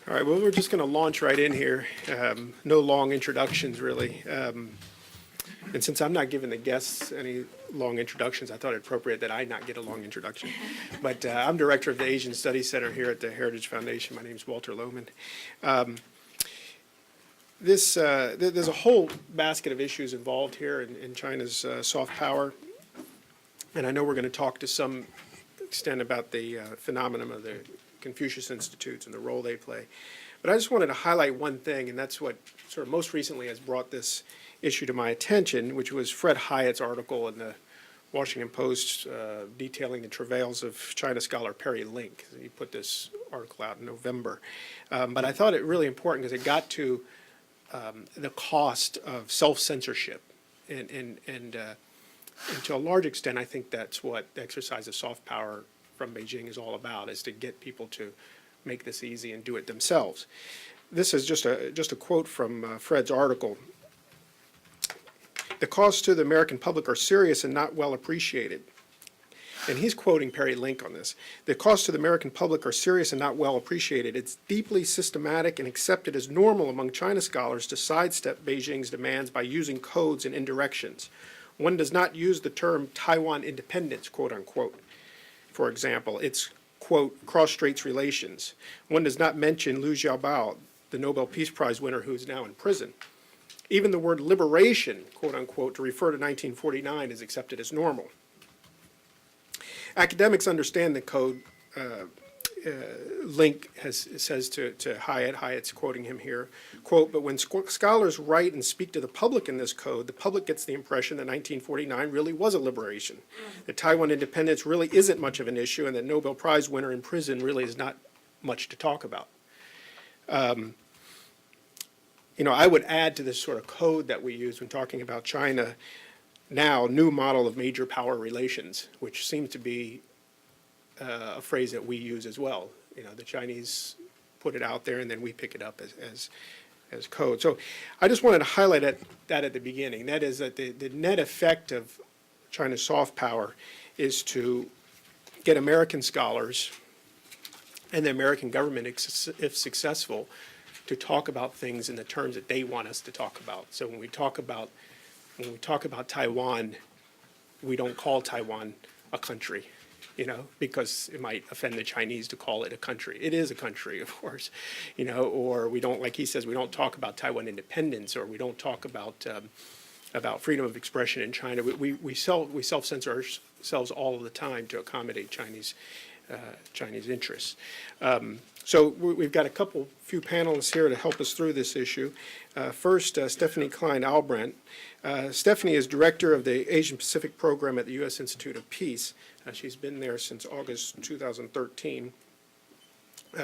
All right, well, we're just going to launch right in here. No long introductions, really. And since I'm not giving the guests any long introductions, I thought it appropriate that I not get a long introduction. But I'm director of the Asian Studies Center here at the Heritage Foundation. My name is Walter Lohman. There's a whole basket of issues involved here in China's soft power. And I know we're going to talk to some extent about the phenomenon of the Confucius Institutes and the role they play. But I just wanted to highlight one thing, and that's what sort of most recently has brought this issue to my attention, which was Fred Hyatt's article in the Washington Post detailing the travails of China scholar Perry Link. He put this article out in November. But I thought it really important because it got to the cost of self-censorship. And to a large extent, I think that's what the exercise of soft power from Beijing is all about, is to get people to make this easy and do it themselves. This is just a quote from Fred's article. The costs to the American public are serious and not well appreciated. And he's quoting Perry Link on this. The costs to the American public are serious and not well appreciated. It's deeply systematic and accepted as normal among China scholars to sidestep Beijing's demands by using codes and indirections. One does not use the term Taiwan independence, quote unquote. For example, it's, quote, cross-straits relations. One does not mention Liu Xiaobo, the Nobel Peace Prize winner who is now in prison. Even the word liberation, quote unquote, to refer to 1949 is accepted as normal. Academics understand the code. Link says to Hyatt's quoting him here, quote, but when scholars write and speak to the public in this code, the public gets the impression that 1949 really was a liberation, that Taiwan independence really isn't much of an issue, and that Nobel Prize winner in prison really is not much to talk about. I would add to this sort of code that we use when talking about China now, new model of major power relations, which seems to be a phrase that we use as well. The Chinese put it out there and then we pick it up as code. So I just wanted to highlight that at the beginning. That is that the net effect of China's soft power is to get American scholars and the American government, if successful, to talk about things in the terms that they want us to talk about. So when we talk about Taiwan, we don't call Taiwan a country, because it might offend the Chinese to call it a country. It is a country, of course, or we don't, like he says, we don't talk about Taiwan independence, or we don't talk about freedom of expression in China. We self-censor ourselves all of the time to accommodate Chinese interests. So we've got a few panelists here to help us through this issue. First, Stephanie Klein-Albrandt. Stephanie is director of the Asian Pacific program at the U.S. Institute of Peace. She's been there since August 2013.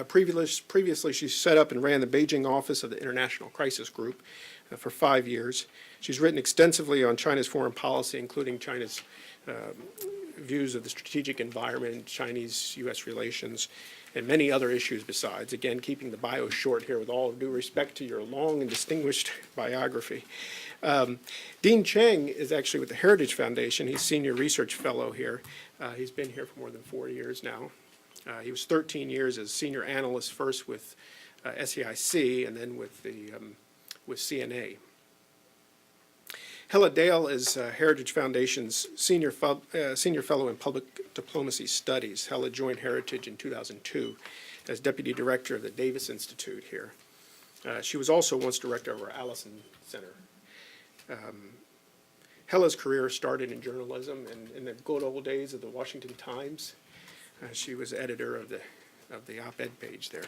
Previously, she set up and ran the Beijing office of the International Crisis Group for 5 years. She's written extensively on China's foreign policy, including China's views of the strategic environment, Chinese-U.S. relations, and many other issues besides. Again, keeping the bio short here with all due respect to your long and distinguished biography. Dean Cheng is actually with the Heritage Foundation. He's senior research fellow here. He's been here for more than 4 years now. He was 13 years as senior analyst, first with SEIC and then with CNA. Hella Dale is Heritage Foundation's senior fellow in public diplomacy studies. Hella joined Heritage in 2002 as deputy director of the Davis Institute here. She was also once director of our Allison Center. Hella's career started in journalism and in the good old days of the Washington Times. She was editor of the op-ed page there.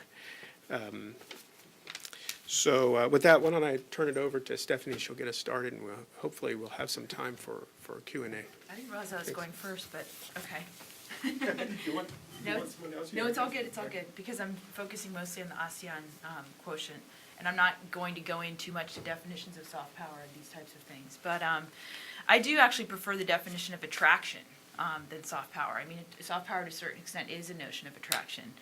So with that, why don't I turn it over to Stephanie? She'll get us started, and hopefully we'll have some time for Q&A. I didn't realize I was going first, but okay. No, it's all good. It's all good because I'm focusing mostly on the ASEAN quotient, and I'm not going to go in too much to definitions of soft power and these types of things. But I do actually prefer the definition of attraction than soft power. I mean, soft power to a certain extent is a notion of attraction.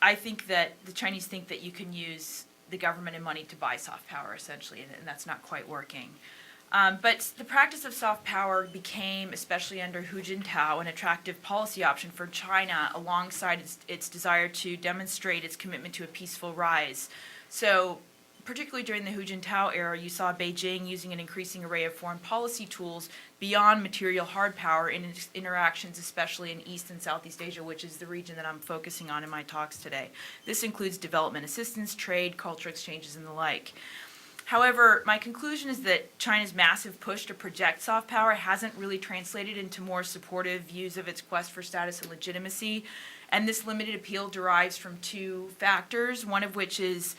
I think that the Chinese think that you can use the government and money to buy soft power, essentially, and that's not quite working. But the practice of soft power became, especially under Hu Jintao, an attractive policy option for China alongside its desire to demonstrate its commitment to a peaceful rise. So, particularly during the Hu Jintao era, you saw Beijing using an increasing array of foreign policy tools beyond material hard power in its interactions, especially in East and Southeast Asia, which is the region that I'm focusing on in my talks today. This includes development assistance, trade, cultural exchanges, and the like. However, my conclusion is that China's massive push to project soft power hasn't really translated into more supportive views of its quest for status and legitimacy, and this limited appeal derives from two factors, one of which is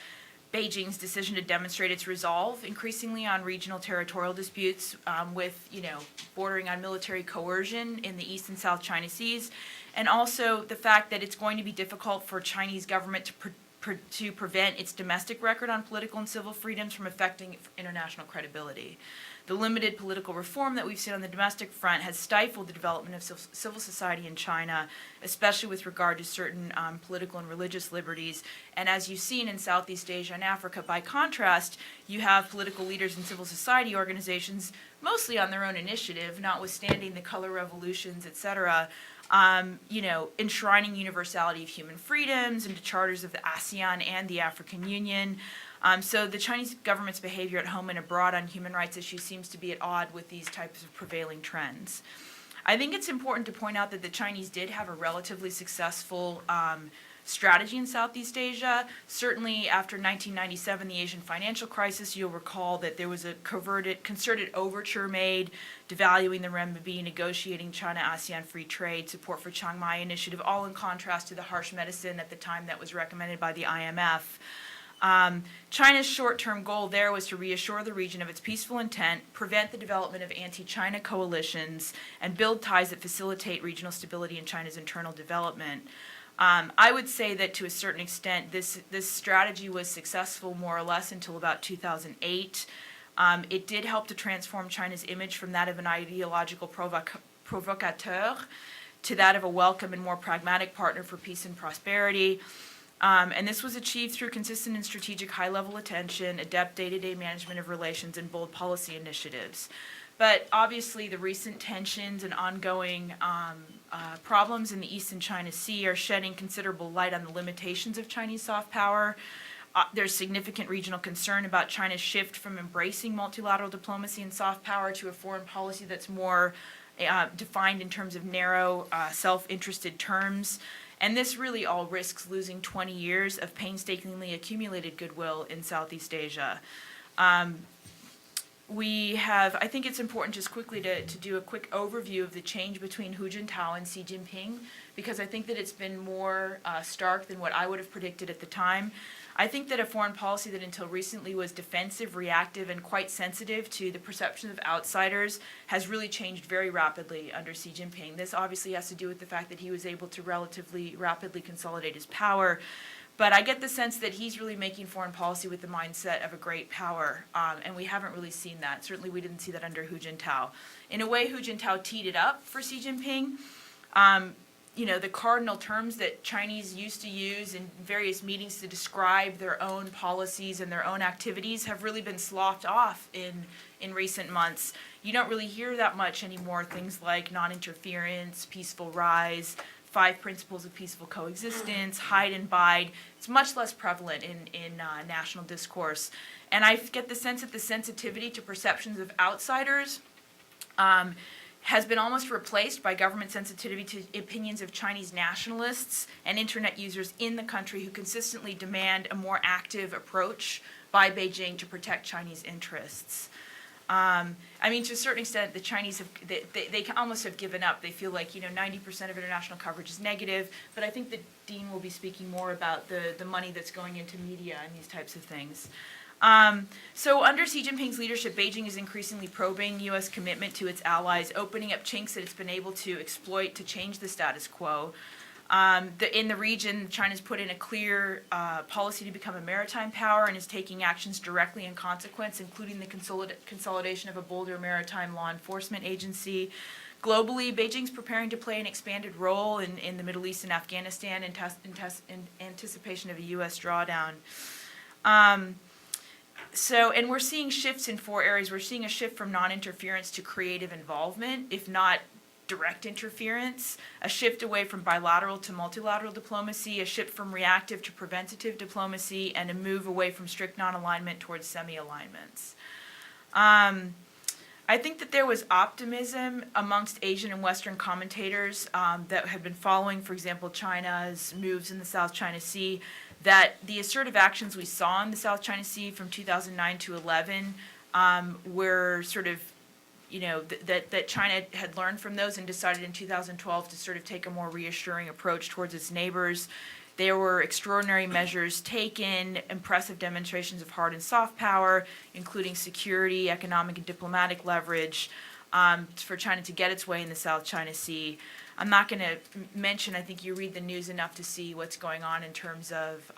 Beijing's decision to demonstrate its resolve increasingly on regional territorial disputes, with, bordering on military coercion in the East and South China Seas, and also the fact that it's going to be difficult for Chinese government to prevent its domestic record on political and civil freedoms from affecting international credibility. The limited political reform that we've seen on the domestic front has stifled the development of civil society in China, especially with regard to certain political and religious liberties. And as you've seen in Southeast Asia and Africa, by contrast, you have political leaders and civil society organizations, mostly on their own initiative, notwithstanding the color revolutions, et cetera, enshrining universality of human freedoms into charters of the ASEAN and the African Union. So the Chinese government's behavior at home and abroad on human rights issues seems to be at odds with these types of prevailing trends. I think it's important to point out that the Chinese did have a relatively successful strategy in Southeast Asia. Certainly after 1997, the Asian financial crisis, you'll recall that there was a concerted overture made, devaluing the renminbi, negotiating China-ASEAN free trade, support for Chiang Mai Initiative, all in contrast to the harsh medicine at the time that was recommended by the IMF. China's short-term goal there was to reassure the region of its peaceful intent, prevent the development of anti-China coalitions, and build ties that facilitate regional stability in China's internal development. I would say that to a certain extent, this strategy was successful more or less until about 2008. It did help to transform China's image from that of an ideological provocateur to that of a welcome and more pragmatic partner for peace and prosperity. And this was achieved through consistent and strategic high-level attention, adept day-to-day management of relations, and bold policy initiatives. But obviously, the recent tensions and ongoing problems in the Eastern China Sea are shedding considerable light on the limitations of Chinese soft power. There's significant regional concern about China's shift from embracing multilateral diplomacy and soft power to a foreign policy that's more defined in terms of narrow, self-interested terms. And this really all risks losing 20 years of painstakingly accumulated goodwill in Southeast Asia. I think it's important just quickly to do a quick overview of the change between Hu Jintao and Xi Jinping, because I think that it's been more stark than what I would have predicted at the time. I think that a foreign policy that until recently was defensive, reactive, and quite sensitive to the perception of outsiders has really changed very rapidly under Xi Jinping. This obviously has to do with the fact that he was able to relatively rapidly consolidate his power. But I get the sense that he's really making foreign policy with the mindset of a great power, and we haven't really seen that. Certainly we didn't see that under Hu Jintao. In a way, Hu Jintao teed it up for Xi Jinping. The cardinal terms that Chinese used to use in various meetings to describe their own policies and their own activities have really been sloughed off in recent months. You don't really hear that much anymore, things like non-interference, peaceful rise, 5 principles of peaceful coexistence, hide and bide. It's much less prevalent in national discourse. And I get the sense that the sensitivity to perceptions of outsiders has been almost replaced by government sensitivity to opinions of Chinese nationalists and internet users in the country who consistently demand a more active approach by Beijing to protect Chinese interests. To a certain extent, the Chinese they almost have given up. They feel like 90% of international coverage is negative. But I think that Dean will be speaking more about the money that's going into media and these types of things. So under Xi Jinping's leadership, Beijing is increasingly probing U.S. commitment to its allies, opening up chinks that it's been able to exploit to change the status quo. In the region, China's put in a clear policy to become a maritime power and is taking actions directly in consequence, including the consolidation of a bolder maritime law enforcement agency. Globally, Beijing's preparing to play an expanded role in the Middle East and Afghanistan in anticipation of a U.S. drawdown. And we're seeing shifts in 4 areas. We're seeing a shift from non-interference to creative involvement, if not direct interference, a shift away from bilateral to multilateral diplomacy, a shift from reactive to preventative diplomacy, and a move away from strict non-alignment towards semi-alignments. I think that there was optimism amongst Asian and Western commentators that had been following, for example, China's moves in the South China Sea, that the assertive actions we saw in the South China Sea from 2009 to 11 were sort of, that China had learned from those and decided in 2012 to sort of take a more reassuring approach towards its neighbors. There were extraordinary measures taken, impressive demonstrations of hard and soft power, including security, economic, and diplomatic leverage for China to get its way in the South China Sea. I'm not going to mention, I think you read the news enough to see what's going on in terms of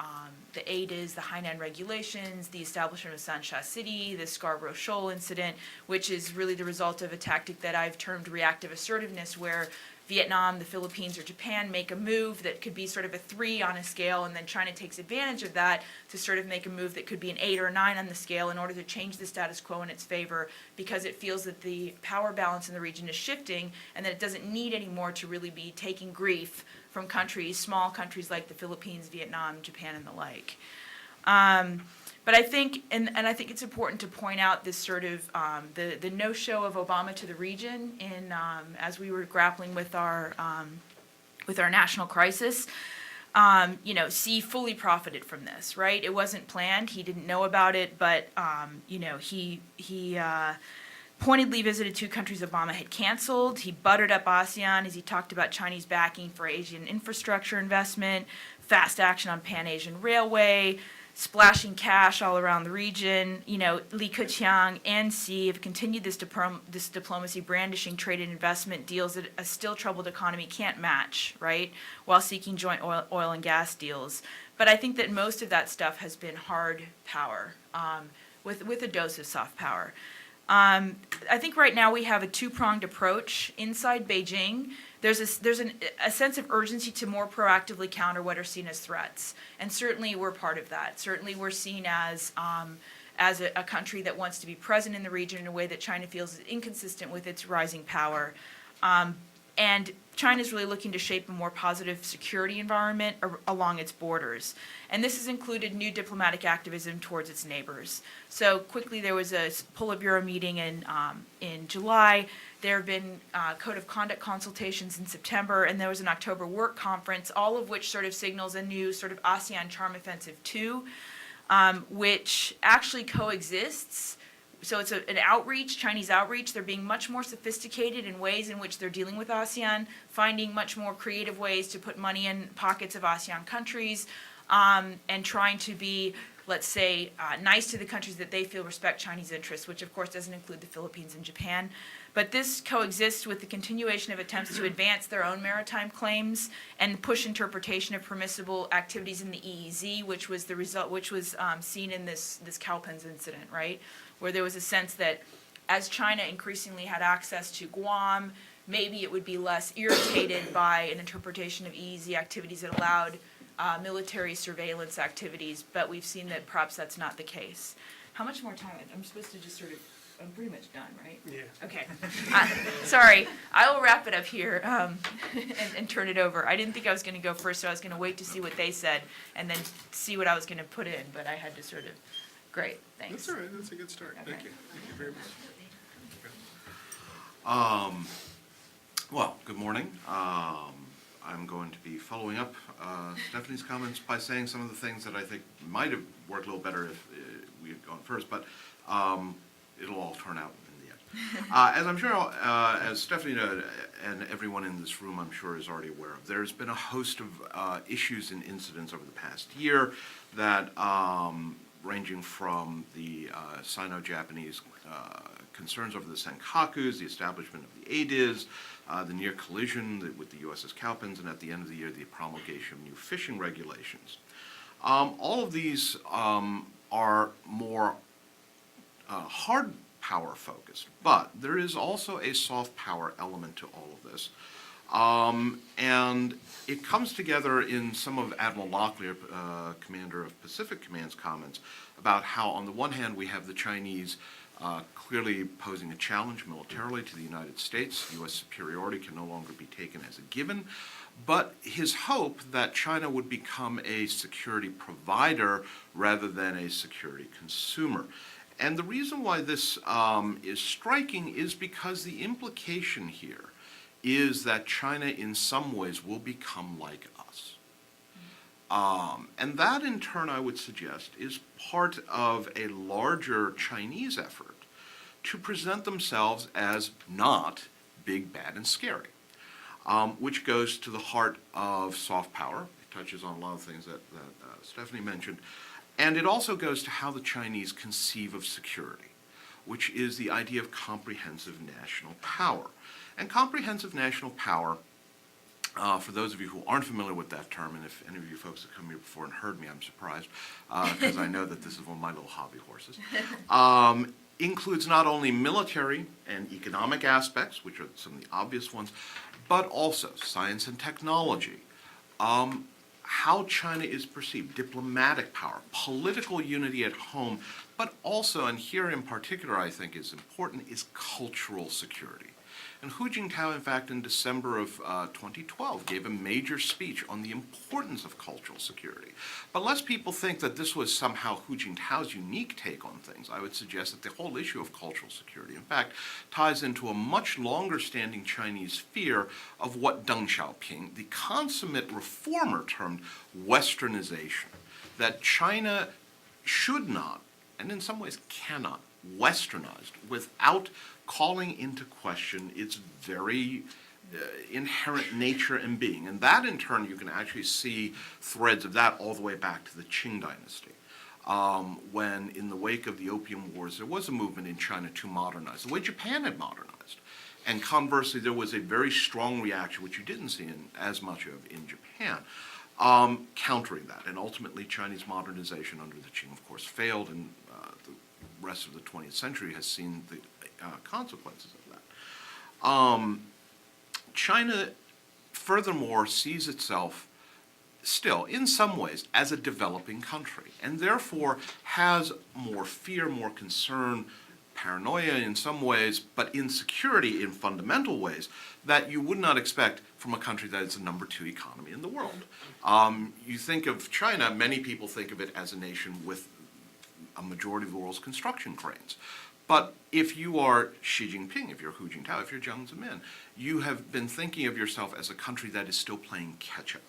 the ADIS, the Hainan regulations, the establishment of Sansha City, the Scarborough Shoal incident, which is really the result of a tactic that I've termed reactive assertiveness, where Vietnam, the Philippines, or Japan make a move that could be sort of a 3 on a scale, and then China takes advantage of that to sort of make a move that could be an 8 or a 9 on the scale in order to change the status quo in its favor, because it feels that the power balance in the region is shifting and that it doesn't need anymore to really be taking grief from countries, small countries like the Philippines, Vietnam, Japan, and the like. But I think, and I think it's important to point out this sort of the no-show of Obama to the region in as we were grappling with our national crisis. Xi fully profited from this, right? It wasn't planned. He didn't know about it, but he pointedly visited 2 countries Obama had canceled. He buttered up ASEAN as he talked about Chinese backing for Asian infrastructure investment, fast action on Pan-Asian Railway, splashing cash all around the region. Li Keqiang and Xi have continued this diplomacy, brandishing trade and investment deals that a still troubled economy can't match, right, while seeking joint oil and gas deals. But I think that most of that stuff has been hard power with a dose of soft power. I think right now we have a 2-pronged approach inside Beijing. There's a sense of urgency to more proactively counter what are seen as threats, and certainly we're part of that. Certainly we're seen as a country that wants to be present in the region in a way that China feels is inconsistent with its rising power. And China's really looking to shape a more positive security environment along its borders. And this has included new diplomatic activism towards its neighbors. So quickly, there was a Politburo meeting in July. There have been code of conduct consultations in September, and there was an October work conference, all of which sort of signals a new sort of ASEAN Charm Offensive 2, which actually coexists. So it's an outreach, Chinese outreach. They're being much more sophisticated in ways in which they're dealing with ASEAN, finding much more creative ways to put money in pockets of ASEAN countries, and trying to be, let's say, nice to the countries that they feel respect Chinese interests, which of course doesn't include the Philippines and Japan. But this coexists with the continuation of attempts to advance their own maritime claims and push interpretation of permissible activities in the EEZ, which was the result, which was seen in this Cowpens incident, right? Where there was a sense that as China increasingly had access to Guam, maybe it would be less irritated by an interpretation of EEZ activities that allowed military surveillance activities, but we've seen that perhaps that's not the case. How much more time? I'm supposed to just sort of, I'm pretty much done, right? Yeah. Okay. Sorry, I will wrap it up here and turn it over. I didn't think I was going to go first, so I was going to wait to see what they said and then see what I was going to put in, but I had to sort of, great, thanks. That's all right. That's a good start. Okay. Thank you. Thank you very much. Well, good morning. I'm going to be following up Stephanie's comments by saying some of the things that I think might have worked a little better if we had gone first, but it'll all turn out in the end. As I'm sure, as Stephanie and everyone in this room, I'm sure, is already aware of, there's been a host of issues and incidents over the past year that ranging from the Sino-Japanese concerns over the Senkakus, the establishment of the ADIS, the near collision with the USS Cowpens, and at the end of the year, the promulgation of new fishing regulations. All of these are more hard power focused, but there is also a soft power element to all of this. And it comes together in some of Admiral Locklear, commander of Pacific Command's comments, about how, on the one hand, we have the Chinese clearly posing a challenge militarily to the United States. U.S. superiority can no longer be taken as a given. But his hope that China would become a security provider rather than a security consumer. And the reason why this is striking is because the implication here is that China in some ways will become like us. And that in turn, I would suggest, is part of a larger Chinese effort to present themselves as not big, bad, and scary, which goes to the heart of soft power. It touches on a lot of things that Stephanie mentioned. And it also goes to how the Chinese conceive of security, which is the idea of comprehensive national power. And comprehensive national power, for those of you who aren't familiar with that term, and if any of you folks have come here before and heard me, I'm surprised, because I know that this is one of my little hobby horses, includes not only military and economic aspects, which are some of the obvious ones, but also science and technology, how China is perceived, diplomatic power, political unity at home, but also, and here in particular I think is important, is cultural security. And Hu Jintao, in fact, in December of 2012, gave a major speech on the importance of cultural security. But lest people think that this was somehow Hu Jintao's unique take on things, I would suggest that the whole issue of cultural security, in fact, ties into a much longer-standing Chinese fear of what Deng Xiaoping, the consummate reformer, termed westernization, that China should not, and in some ways cannot, westernized without calling into question its very inherent nature and being. And that, in turn, you can actually see threads of that all the way back to the Qing dynasty, when, in the wake of the Opium Wars, there was a movement in China to modernize, the way Japan had modernized. And conversely, there was a very strong reaction, which you didn't see as much of in Japan, countering that. And ultimately, Chinese modernization under the Qing, of course, failed, and the rest of the 20th century has seen the consequences of that. China, furthermore, sees itself still, in some ways, as a developing country, and therefore has more fear, more concern, paranoia in some ways, but insecurity in fundamental ways that you would not expect from a country that is the #2 economy in the world. You think of China, many people think of it as a nation with a majority of the world's construction cranes. But if you are Xi Jinping, if you're Hu Jintao, if you're Jiang Zemin, you have been thinking of yourself as a country that is still playing catch-up.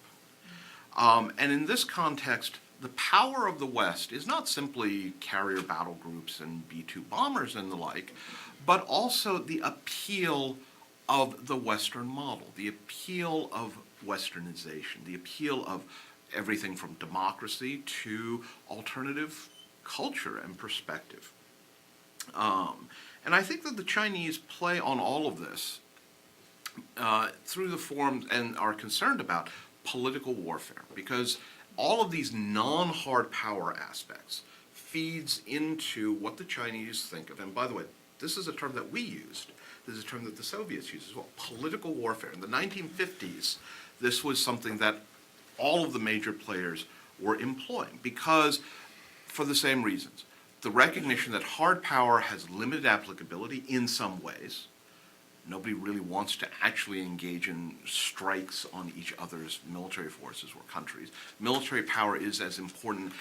And in this context, the power of the West is not simply carrier battle groups and B-2 bombers and the like, but also the appeal of the Western model, the appeal of Westernization, the appeal of everything from democracy to alternative culture and perspective. And I think that the Chinese play on all of this through the forms, and are concerned about political warfare, because all of these non-hard power aspects feeds into what the Chinese think of. And by the way, this is a term that we used. This is a term that the Soviets used as well, political warfare. In the 1950s, this was something that all of the major players were employing, because for the same reasons. The recognition that hard power has limited applicability in some ways. Nobody really wants to actually engage in strikes on each other's military forces or countries. Military power is as important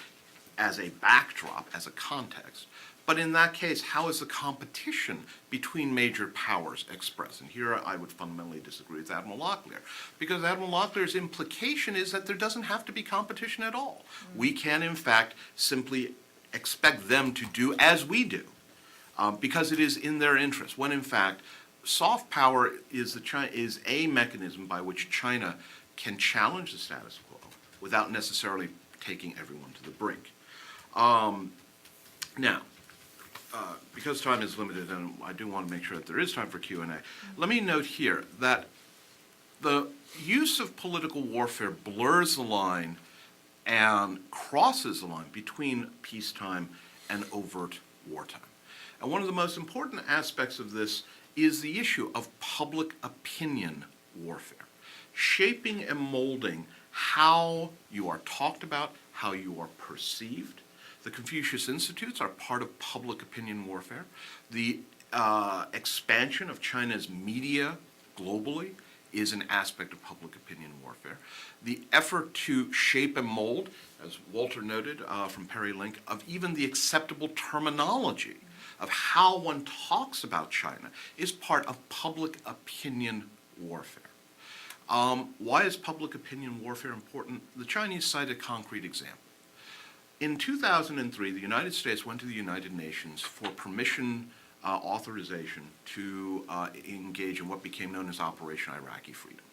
as a backdrop, as a context. But in that case, how is the competition between major powers expressed? And here I would fundamentally disagree with Admiral Locklear, because Admiral Locklear's implication is that there doesn't have to be competition at all. We can, in fact, simply expect them to do as we do, because it is in their interest, when in fact soft power is a mechanism by which China can challenge the status quo without necessarily taking everyone to the brink. Now, because time is limited, and I do want to make sure that there is time for Q&A, let me note here that the use of political warfare blurs the line and crosses the line between peacetime and overt wartime. And one of the most important aspects of this is the issue of public opinion warfare. shaping and molding how you are talked about, how you are perceived. The Confucius Institutes are part of public opinion warfare. The expansion of China's media globally is an aspect of public opinion warfare. The effort to shape and mold, as Walter noted from Perry Link, of even the acceptable terminology of how one talks about China is part of public opinion warfare. Why is public opinion warfare important? The Chinese cite a concrete example. In 2003, the United States went to the United Nations for permission authorization to engage in what became known as Operation Iraqi Freedom.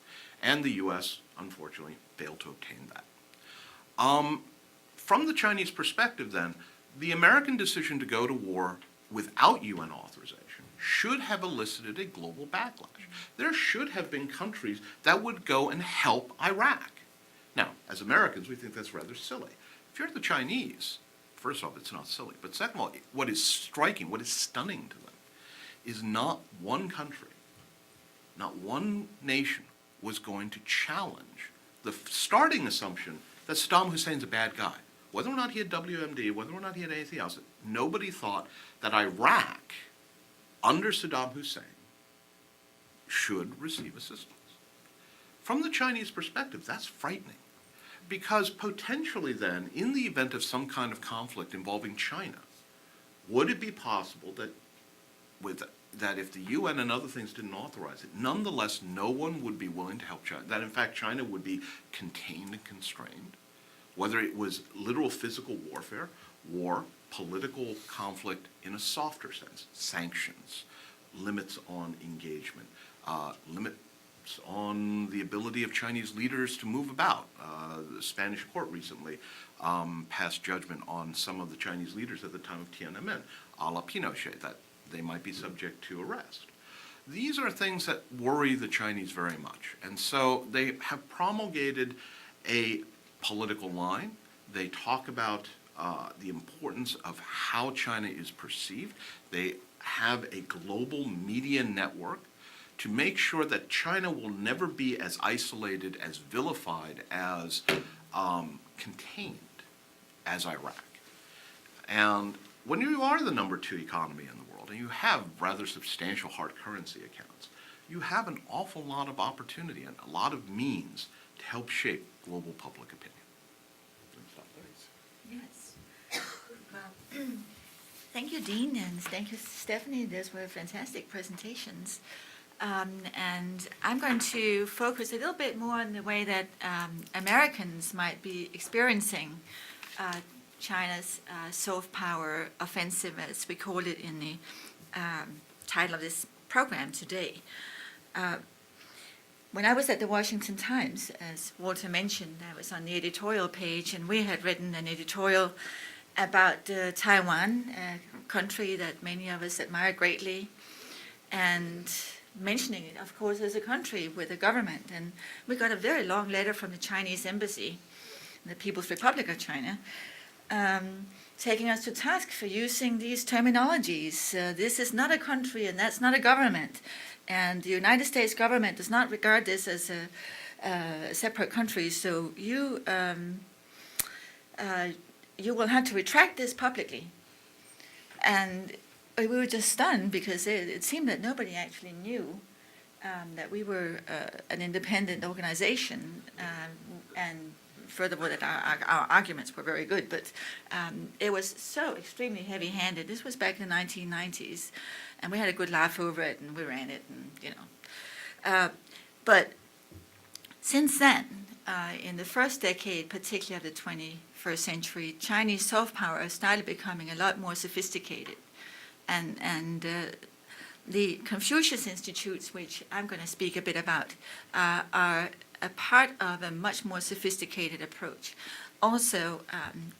And the U.S., unfortunately, failed to obtain that. From the Chinese perspective, then, the American decision to go to war without UN authorization should have elicited a global backlash. There should have been countries that would go and help Iraq. Now, as Americans, we think that's rather silly. If you're the Chinese, first off, it's not silly. But second of all, what is striking, what is stunning to them, is not one country, not one nation was going to challenge the starting assumption that Saddam Hussein's a bad guy. Whether or not he had WMD, whether or not he had anything else, nobody thought that Iraq, under Saddam Hussein, should receive assistance. From the Chinese perspective, that's frightening. Because potentially then, in the event of some kind of conflict involving China, would it be possible that that if the UN and other things didn't authorize it, nonetheless no one would be willing to help China, that in fact China would be contained and constrained, whether it was literal physical warfare, war, political conflict in a softer sense, sanctions, limits on engagement, limits on the ability of Chinese leaders to move about. The Spanish court recently passed judgment on some of the Chinese leaders at the time of Tiananmen, a la Pinochet, that they might be subject to arrest. These are things that worry the Chinese very much. And so they have promulgated a political line. They talk about the importance of how China is perceived. They have a global media network to make sure that China will never be as isolated, as vilified, as contained as Iraq. And when you are the number 2 economy in the world, and you have rather substantial hard currency accounts, you have an awful lot of opportunity and a lot of means to help shape global public opinion. Yes. Well, thank you, Dean, and thank you, Stephanie. Those were fantastic presentations. And I'm going to focus a little bit more on the way that Americans might be experiencing China's soft power offensive, as we call it in the title of this program today. When I was at the Washington Times, as Walter mentioned, I was on the editorial page, and we had written an editorial about Taiwan, a country that many of us admire greatly, and mentioning it, of course, as a country with a government. And we got a very long letter from the Chinese embassy, the People's Republic of China, taking us to task for using these terminologies. This is not a country, and that's not a government. And the United States government does not regard this as a separate country. So you will have to retract this publicly. And we were just stunned because it seemed that nobody actually knew that we were an independent organization, and furthermore that our arguments were very good, but it was so extremely heavy-handed. This was back in the 1990s, and we had a good laugh over it, and we ran it, and you know. But since then, in the first decade, particularly of the 21st century, Chinese soft power has started becoming a lot more sophisticated. And the Confucius Institutes, which I'm going to speak a bit about, are a part of a much more sophisticated approach. Also,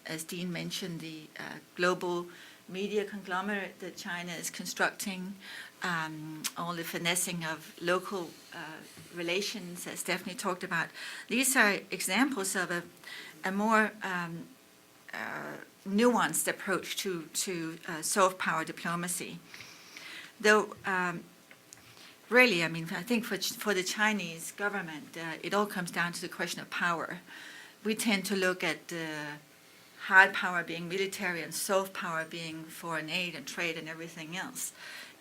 as Dean mentioned, the global media conglomerate that China is constructing, all the finessing of local relations, as Stephanie talked about. These are examples of a more nuanced approach to soft power diplomacy. Though really, I mean, I think for the Chinese government, it all comes down to the question of power. We tend to look at hard power being military and soft power being foreign aid and trade and everything else.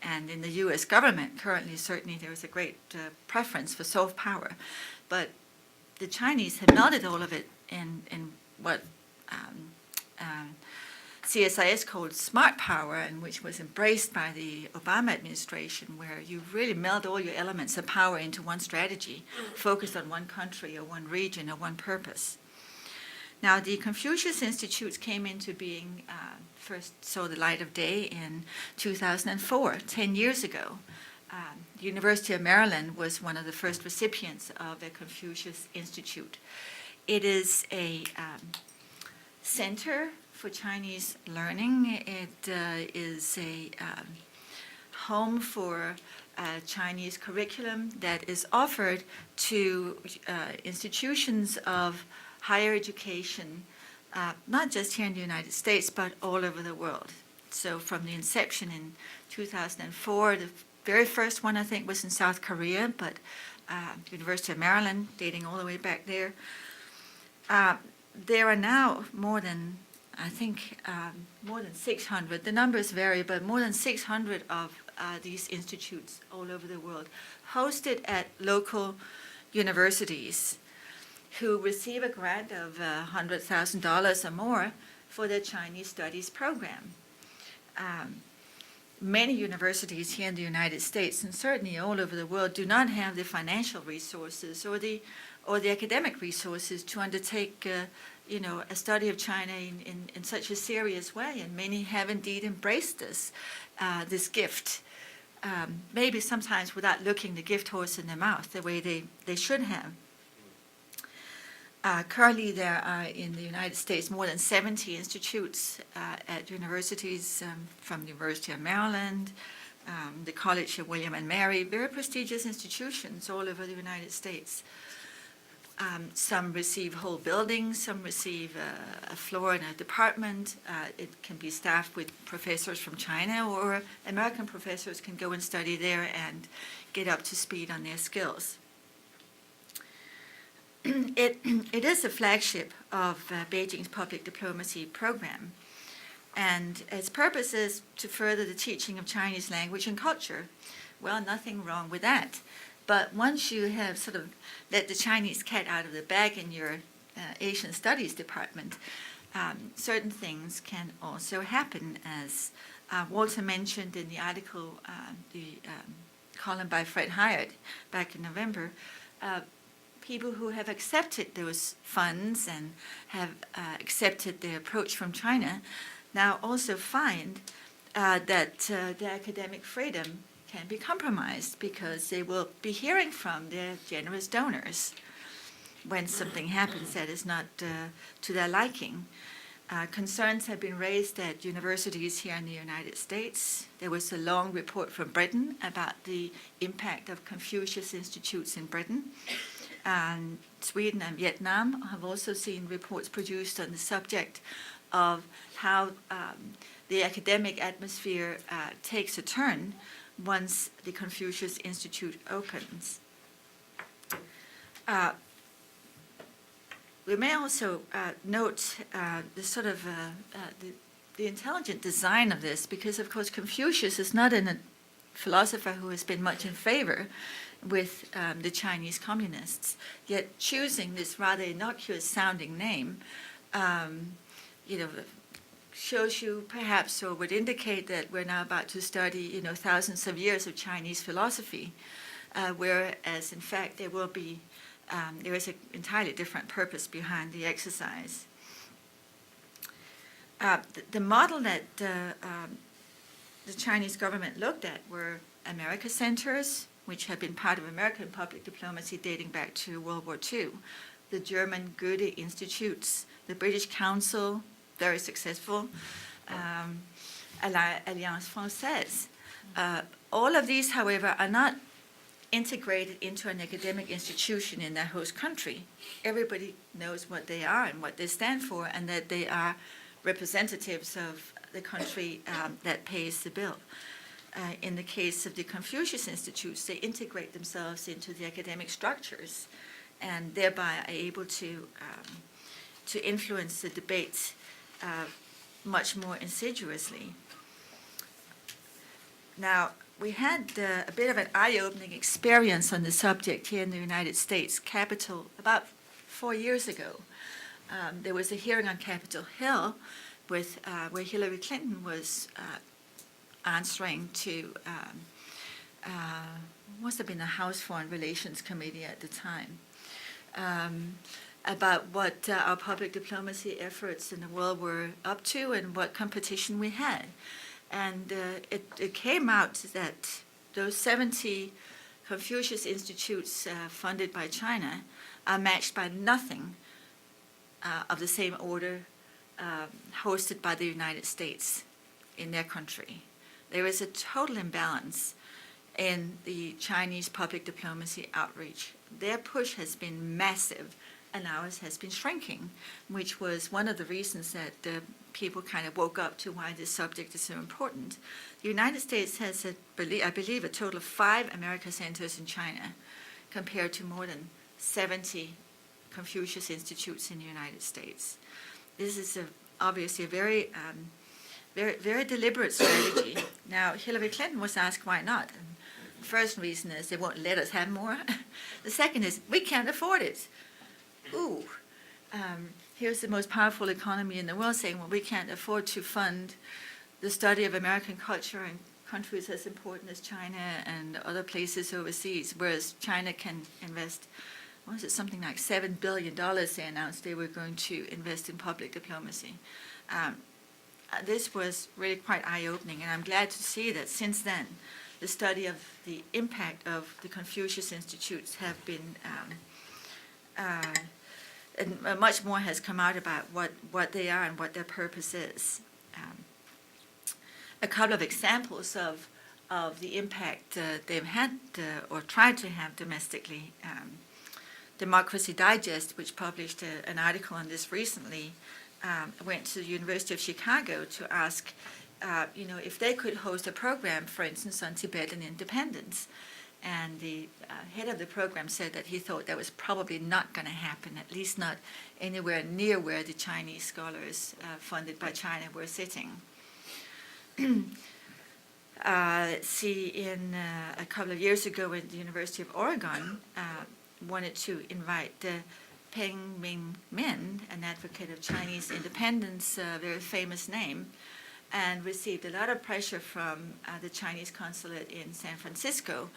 And in the U.S. government, currently, certainly there is a great preference for soft power. But the Chinese have melded all of it in what CSIS called smart power, and which was embraced by the Obama administration, where you really meld all your elements of power into one strategy, focused on one country or one region or one purpose. Now, the Confucius Institutes came into being, first saw the light of day in 2004, 10 years ago. The University of Maryland was one of the first recipients of the Confucius Institute. It is a center for Chinese learning. It is a home for Chinese curriculum that is offered to institutions of higher education, not just here in the United States, but all over the world. So from the inception in 2004, the very first one I think was in South Korea, but University of Maryland, dating all the way back there. There are now more than, I think, more than 600, the numbers vary, but more than 600 of these institutes all over the world, hosted at local universities, who receive a grant of $100,000 or more for their Chinese studies program. Many universities here in the United States, and certainly all over the world, do not have the financial resources or the academic resources to undertake a study of China in such a serious way, and many have indeed embraced this gift, maybe sometimes without looking the gift horse in the mouth the way they should have. Currently, there are in the United States more than 70 institutes at universities, from the University of Maryland, the College of William and Mary, very prestigious institutions all over the United States. Some receive whole buildings, some receive a floor in a department. It can be staffed with professors from China, or American professors can go and study there and get up to speed on their skills. It is a flagship of Beijing's public diplomacy program, and its purpose is to further the teaching of Chinese language and culture. Well, nothing wrong with that. But once you have sort of let the Chinese cat out of the bag in your Asian Studies department, certain things can also happen, as Walter mentioned in the article, the column by Fred Hyatt back in November. People who have accepted those funds and have accepted the approach from China now also find that their academic freedom can be compromised, because they will be hearing from their generous donors when something happens that is not to their liking. Concerns have been raised at universities here in the United States. There was a long report from Britain about the impact of Confucius Institutes in Britain. And Sweden and Vietnam have also seen reports produced on the subject of how the academic atmosphere takes a turn once the Confucius Institute opens. We may also note the sort of the intelligent design of this, because of course Confucius is not a philosopher who has been much in favor with the Chinese communists, yet choosing this rather innocuous sounding name, shows you perhaps, or would indicate, that we're now about to study, thousands of years of Chinese philosophy, whereas in fact there will be, there is an entirely different purpose behind the exercise. The model that the Chinese government looked at were America centers, which have been part of American public diplomacy dating back to World War II, the German Goethe Institutes, the British Council, very successful, Alliance Française. All of these, however, are not integrated into an academic institution in their host country. Everybody knows what they are and what they stand for, and that they are representatives of the country that pays the bill. in the case of the Confucius Institutes, they integrate themselves into the academic structures and thereby are able to influence the debate much more insidiously. Now, we had a bit of an eye-opening experience on the subject here in the United States Capitol about 4 years ago. There was a hearing on Capitol Hill with where Hillary Clinton was answering to must have been the House Foreign Relations Committee at the time, about what our public diplomacy efforts in the world were up to and what competition we had. And it came out that those 70 Confucius Institutes funded by China are matched by nothing of the same order hosted by the United States in their country. There is a total imbalance in the Chinese public diplomacy outreach. Their push has been massive, and ours has been shrinking, which was one of the reasons that people kind of woke up to why this subject is so important. The United States has, I believe, a total of 5 America Centers in China, compared to more than 70 Confucius Institutes in the United States. This is obviously a very, very deliberate strategy. Now, Hillary Clinton was asked why not. And the first reason is they won't let us have more. The second is we can't afford it. Ooh, here's the most powerful economy in the world saying, well, we can't afford to fund the study of American culture in countries as important as China and other places overseas, whereas China can invest, what was it, something like $7 billion they announced they were going to invest in public diplomacy. This was really quite eye-opening, and I'm glad to see that since then, the study of the impact of the Confucius Institutes have been and much more has come out about what they are and what their purpose is. A couple of examples of the impact they've had or tried to have domestically. Democracy Digest, which published an article on this recently, went to the University of Chicago to ask, if they could host a program, for instance, on Tibetan independence. And the head of the program said that he thought that was probably not going to happen, at least not anywhere near where the Chinese scholars funded by China were sitting. Let's see, in a couple of years ago, when the University of Oregon wanted to invite Peng Ming-min, an advocate of Chinese independence, a very famous name, and received a lot of pressure from the Chinese consulate in San Francisco,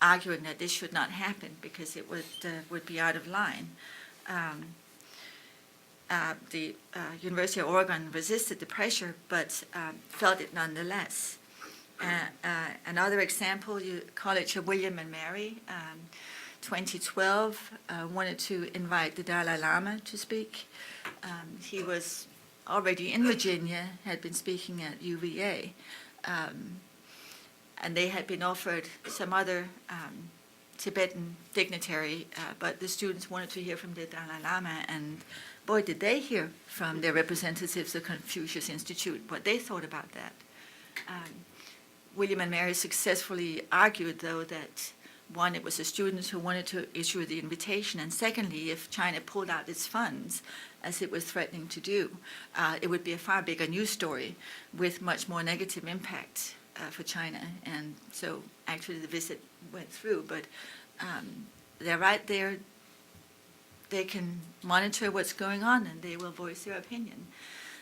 arguing that this should not happen because it would be out of line. The University of Oregon resisted the pressure, but felt it nonetheless. Another example, College of William and Mary, 2012, wanted to invite the Dalai Lama to speak. He was already in Virginia, had been speaking at UVA, and they had been offered some other Tibetan dignitary, but the students wanted to hear from the Dalai Lama, and boy, did they hear from their representatives of Confucius Institute what they thought about that. William and Mary successfully argued, though, that one, it was the students who wanted to issue the invitation, and secondly, if China pulled out its funds, as it was threatening to do, it would be a far bigger news story with much more negative impact for China. And so actually the visit went through, but they're right there. They can monitor what's going on and they will voice their opinion.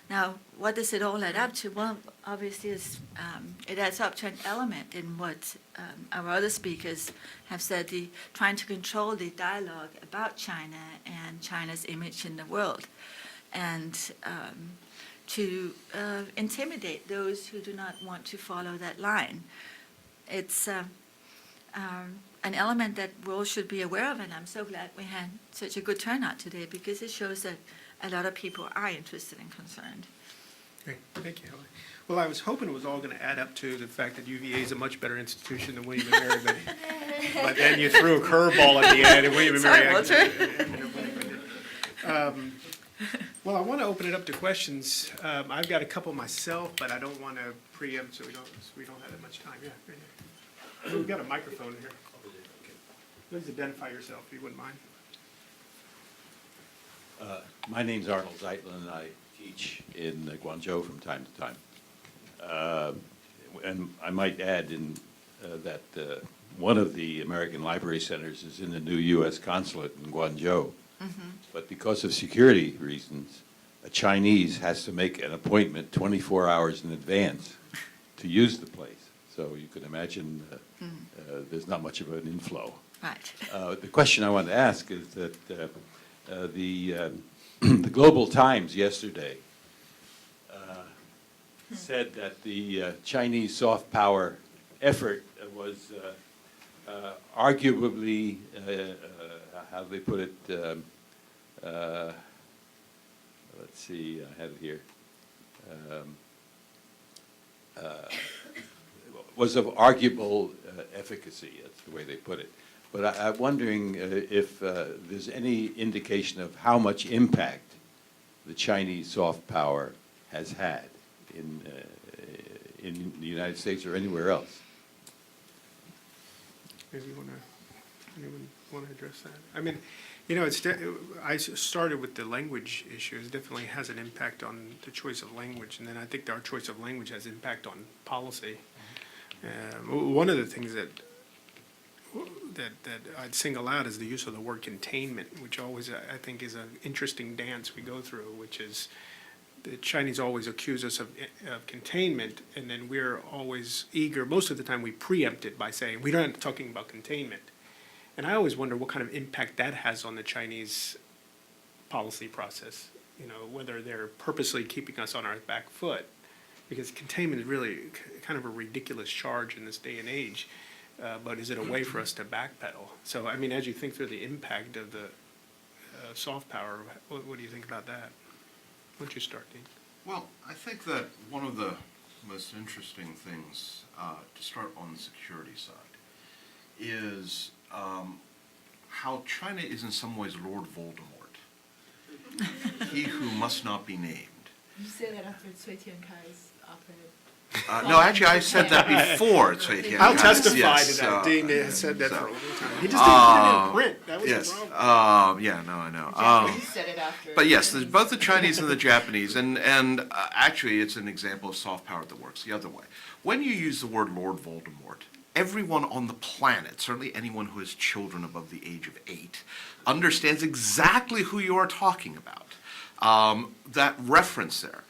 Now, what does it all add up to? Well, obviously, it adds up to an element in what our other speakers have said, trying to control the dialogue about China and China's image in the world, and to intimidate those who do not want to follow that line. It's an element that we all should be aware of, and I'm so glad we had such a good turnout today, because it shows that a lot of people are interested and concerned. Great, thank you, Helen. Well, I was hoping it was all going to add up to the fact that UVA is a much better institution than William and Mary, but then you threw a curveball at the end, and William and Mary. Sorry, Walter. Well, I want to open it up to questions. I've got a couple myself, but I don't want to preempt, so we don't have that much time. Yeah, right here. We've got a microphone here. Please identify yourself, if you wouldn't mind. My name's Arnold Zeitlin, and I teach in Guangzhou from time to time. And I might add that one of the American Library Centers is in the new U.S. consulate in Guangzhou. But because of security reasons, a Chinese has to make an appointment 24 hours in advance to use the place. So you can imagine there's not much of an inflow. Right. The question I want to ask is that the Global Times yesterday said that the Chinese soft power effort was arguably, how do they put it, let's see, I have it here, was of arguable efficacy, that's the way they put it. But I'm wondering if there's any indication of how much impact the Chinese soft power has had in the United States or anywhere else. Maybe anyone want to address that? I mean, I started with the language issue. It definitely has an impact on the choice of language, and then I think our choice of language has impact on policy. One of the things that I'd single out is the use of the word containment, which always, I think, is an interesting dance we go through, which is the Chinese always accuse us of containment, and then we're always eager, most of the time we preempt it by saying, we're not talking about containment. And I always wonder what kind of impact that has on the Chinese policy process, whether they're purposely keeping us on our back foot, because containment is really kind of a ridiculous charge in this day and age. But is it a way for us to backpedal? So, I mean, as you think through the impact of the soft power, what do you think about that? Why don't you start, Dean? Well, I think that one of the most interesting things to start on the security side is how China is in some ways Lord Voldemort, he who must not be named. You say that after Cui Tiankai's op-ed. No, actually, I said that before Cui Tiankai's. I'll testify yes, to that. Dean has said that so- for a long time. He just didn't put it in print. That was Yes, the problem. yeah, no, I know. Japanese said it after. But yes, there's both the Chinese and the Japanese, and actually it's an example of soft power that works the other way. When you use the word Lord Voldemort, everyone on the planet, certainly anyone who has children above the age of 8, understands exactly who you are talking about. That reference there.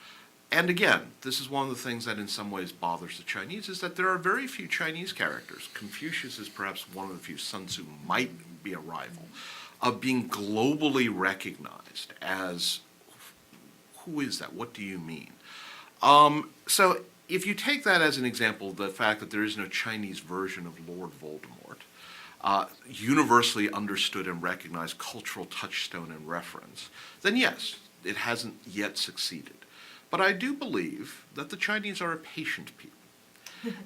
And again, this is one of the things that in some ways bothers the Chinese, is that there are very few Chinese characters. Confucius is perhaps one of the few, Sun Tzu might be a rival, of being globally recognized as, who is that? What do you mean? So if you take that as an example, the fact that there is no Chinese version of Lord Voldemort, universally understood and recognized cultural touchstone and reference, then yes, it hasn't yet succeeded. But I do believe that the Chinese are a patient people,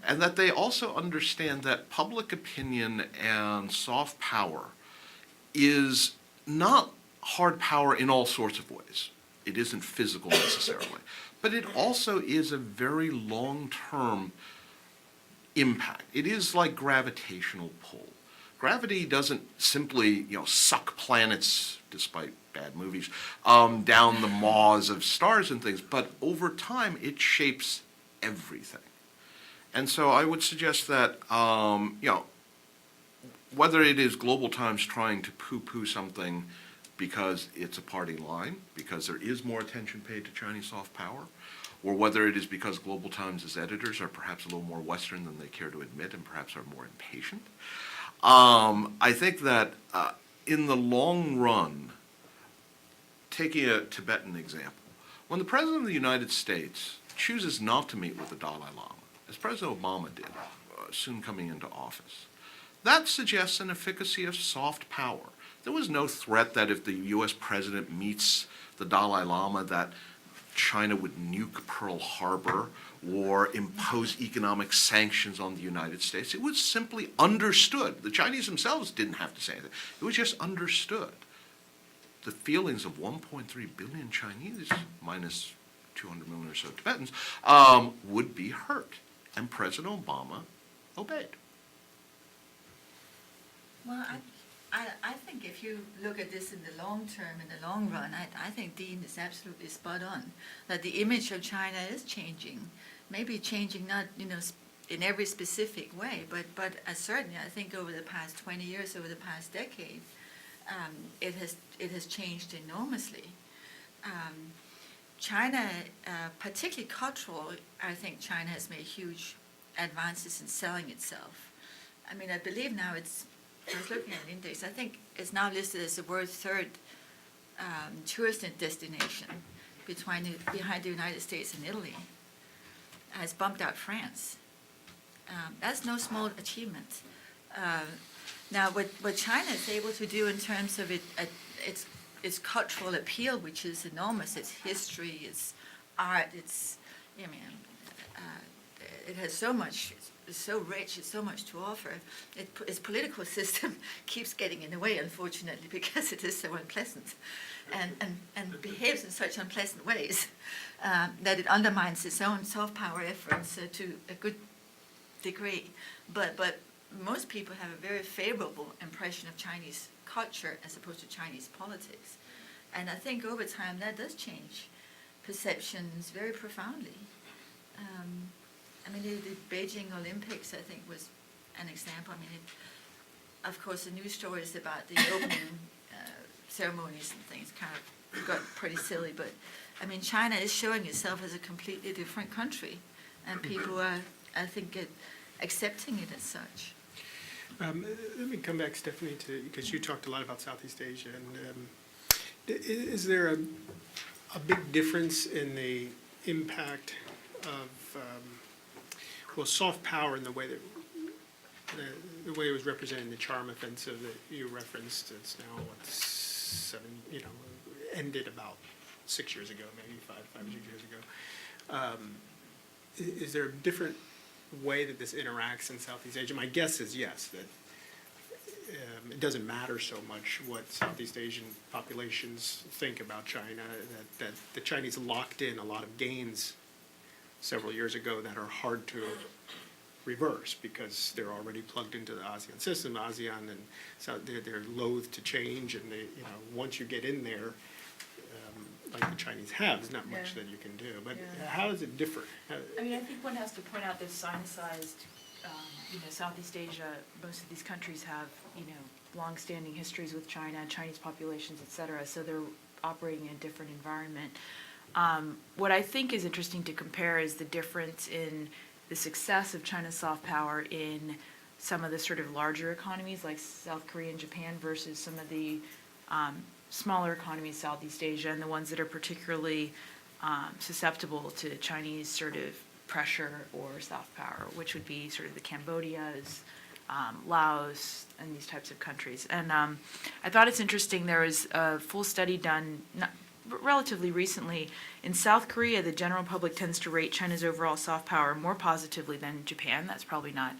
and that they also understand that public opinion and soft power is not hard power in all sorts of ways. It isn't physical necessarily, but it also is a very long-term impact. It is like gravitational pull. Gravity doesn't simply, suck planets, despite bad movies, down the maws of stars and things, but over time it shapes everything. And so I would suggest that, whether it is Global Times trying to poo-poo something because it's a party line, because there is more attention paid to Chinese soft power, or whether it is because Global Times' editors are perhaps a little more Western than they care to admit and perhaps are more impatient, I think that in the long run, taking a Tibetan example, when the President of the United States chooses not to meet with the Dalai Lama, as President Obama did, soon coming into office, that suggests an efficacy of soft power. There was no threat that if the U.S. President meets the Dalai Lama that China would nuke Pearl Harbor or impose economic sanctions on the United States. It was simply understood. The Chinese themselves didn't have to say anything. It was just understood the feelings of 1.3 billion Chinese, minus 200 million or so Tibetans, would be hurt. And President Obama obeyed. Well, I think if you look at this in the long term, in the long run, I think Dean is absolutely spot on, that the image of China is changing. Maybe changing not, in every specific way, but certainly I think over the past 20 years, over the past decade, it has changed enormously. China, particularly cultural, I think China has made huge advances in selling itself. I mean, I believe now I was looking at an index, I think it's now listed as the world's third tourist destination behind the United States and Italy. Has bumped out France. That's no small achievement. Now, what China is able to do in terms of its cultural appeal, which is enormous, its history, its art, it has so much, it's so rich, it's so much to offer. Its political system keeps getting in the way, unfortunately, because it is so unpleasant and behaves in such unpleasant ways that it undermines its own soft power efforts to a good degree. But most people have a very favorable impression of Chinese culture as opposed to Chinese politics. And I think over time that does change perceptions very profoundly. The Beijing Olympics, I think, was an example. Of course, the news stories about the opening ceremonies and things kind of got pretty silly, but China is showing itself as a completely different country, and people are, I think, accepting it as such. Let me come back, Stephanie, because you talked a lot about Southeast Asia, and is there a big difference in the impact of soft power in the way that the way it was represented in the Charm Offensive that you referenced? It's now ended about 6 years ago, maybe five or 6 years ago. Is there a different way that this interacts in Southeast Asia? My guess is yes, that it doesn't matter so much what Southeast Asian populations think about China, that the Chinese locked in a lot of gains several years ago that are hard to reverse because they're already plugged into the ASEAN system. ASEAN and so they're loath to change, and once you get in there, like the Chinese have, there's not much that you can do. But how does it differ? I think one has to point out this Sinicized, Southeast Asia, most of these countries have, long-standing histories with China, Chinese populations, et cetera, so they're operating in a different environment. What I think is interesting to compare is the difference in the success of China's soft power in some of the sort of larger economies like South Korea and Japan versus some of the smaller economies, Southeast Asia, and the ones that are particularly susceptible to Chinese sort of pressure or soft power, which would be sort of the Cambodias, Laos, and these types of countries. And I thought it's interesting, there was a full study done relatively recently. In South Korea, the general public tends to rate China's overall soft power more positively than Japan. That's probably not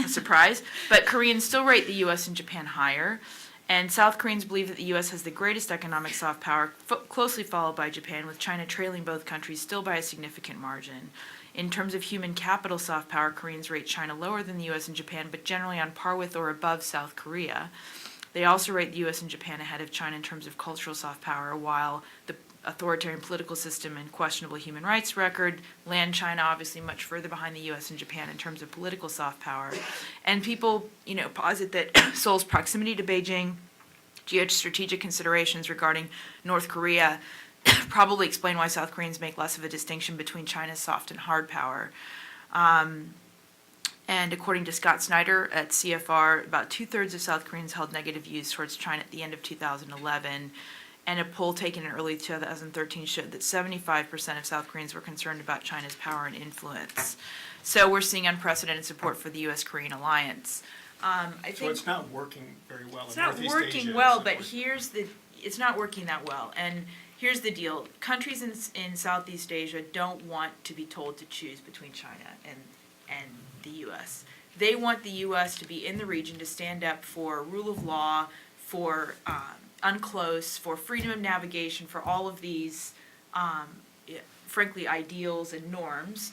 a surprise. But Koreans still rate the U.S. and Japan higher. And South Koreans believe that the U.S. has the greatest economic soft power, closely followed by Japan, with China trailing both countries still by a significant margin. In terms of human capital soft power, Koreans rate China lower than the U.S. and Japan, but generally on par with or above South Korea. They also rate the U.S. and Japan ahead of China in terms of cultural soft power, while the authoritarian political system and questionable human rights record land China obviously much further behind the U.S. and Japan in terms of political soft power. And people, posit that Seoul's proximity to Beijing, geostrategic considerations regarding North Korea probably explain why South Koreans make less of a distinction between China's soft and hard power. And according to Scott Snyder at CFR, about 2/3 of South Koreans held negative views towards China at the end of 2011. And a poll taken in early 2013 showed that 75% of South Koreans were concerned about China's power and influence. So we're seeing unprecedented support for the U.S.-Korean alliance. I think So it's not working very well it's in not Northeast Asia. working well, but it's not working that well. And here's the deal. Countries in Southeast Asia don't want to be told to choose between China and the U.S. They want the U.S. to be in the region to stand up for rule of law, for UNCLOS, for freedom of navigation, for all of these, frankly, ideals and norms.